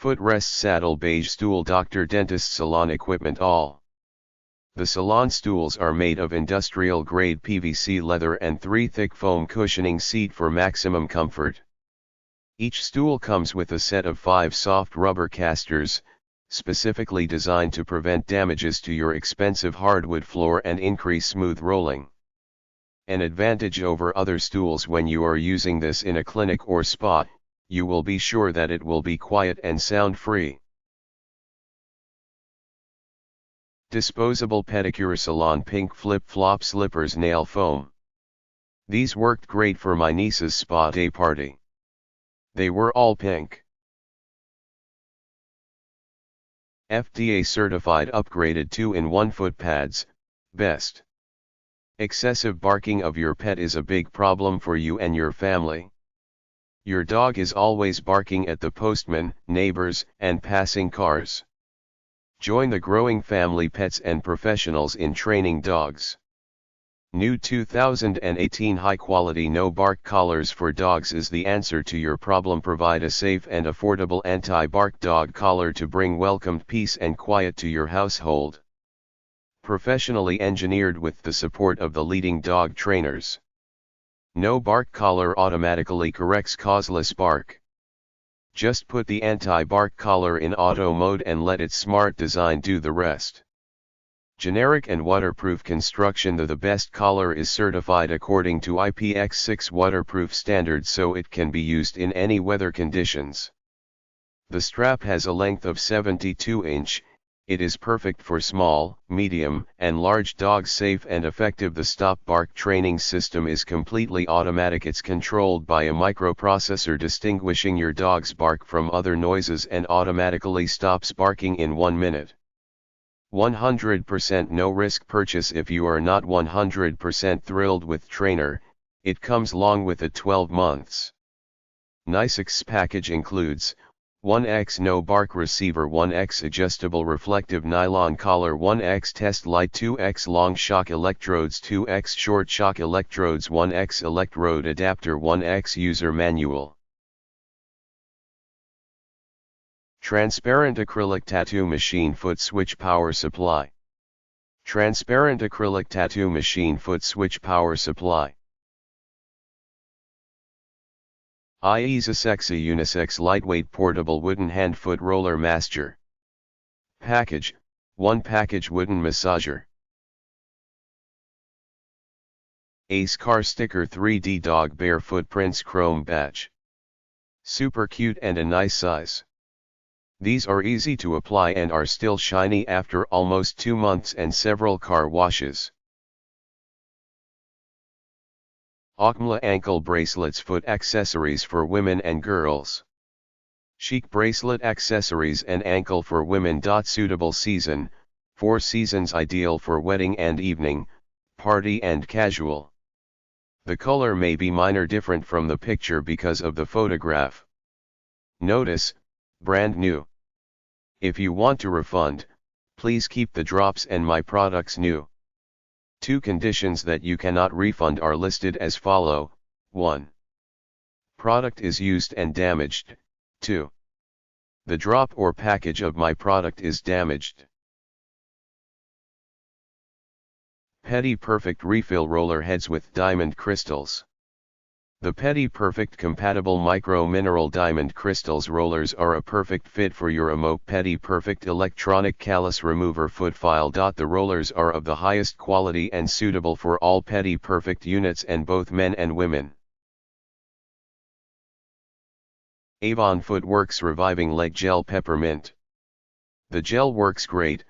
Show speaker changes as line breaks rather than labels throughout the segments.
Footrest saddle beige stool Dr. Dentist Salon equipment all. The Salon stools are made of industrial grade PVC leather and 3 thick foam cushioning seat for maximum comfort. Each stool comes with a set of 5 soft rubber casters, specifically designed to prevent damages to your expensive hardwood floor and increase smooth rolling. An advantage over other stools: when you are using this in a clinic or spa, you will be sure that it will be quiet and sound-free. Disposable Pedicure Salon Pink Flip-Flop Slippers Nail Foam. These worked great for my niece's spa day party. They were all pink. FDA Certified Upgraded 2-in-1 Foot Pads, best. Excessive barking of your pet is a big problem for you and your family. Your dog is always barking at the postman, neighbors, and passing cars. Join the growing family pets and professionals in training dogs. New 2018 high-quality no-bark collars for dogs is the answer to your problem. Provide a safe and affordable anti-bark dog collar to bring welcomed peace and quiet to your household. Professionally engineered with the support of the leading dog trainers. No-bark collar automatically corrects causeless bark. Just put the anti-bark collar in auto mode and let its smart design do the rest. Generic and waterproof construction. The best collar is certified according to IPX6 waterproof standards, so it can be used in any weather conditions. The strap has a length of 72 inch. It is perfect for small, medium, and large dogs. Safe and effective. The stop bark training system is completely automatic. It's controlled by a microprocessor, distinguishing your dog's bark from other noises, and automatically stops barking in 1 minute. 100% no risk purchase. If you are not 100% thrilled with trainer, it comes along with a 12 months. Nicex package includes 1x no bark receiver, 1x adjustable reflective nylon collar, 1x test light, 2x long shock electrodes, 2x short shock electrodes, 1x electrode adapter, 1x user manual. Transparent acrylic tattoo machine Footswitch power supply. Transparent acrylic tattoo machine Footswitch power supply. IE's a sexy unisex lightweight portable wooden hand foot roller master. Package: 1 package wooden massager. Ace car sticker 3D dog bear footprints chrome badge. Super cute and a nice size. These are easy to apply and are still shiny after almost 2 months and several car washes. Akmla ankle bracelets, foot accessories for women and girls. Chic bracelet accessories and ankle for women. Suitable season: 4 seasons, ideal for wedding and evening, party and casual. The color may be minor different from the picture because of the photograph. Notice: brand new. If you want to refund, please keep the drops and my products new. 2 conditions that you cannot refund are listed as follow: 1. Product is used and damaged. 2. The drop or package of my product is damaged. Pedi Perfect refill roller heads with diamond crystals. The Pedi Perfect compatible micro mineral diamond crystals rollers are a perfect fit for your Amok Pedi Perfect electronic callus remover foot file. The rollers are of the highest quality and suitable for all Pedi Perfect units and both men and women. Avon Footworks Reviving Leg Gel Peppermint. The gel works great,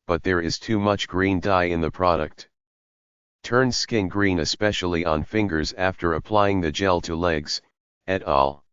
but there is too much green dye in the product. Turns skin green, especially on fingers after applying the gel to legs, et al.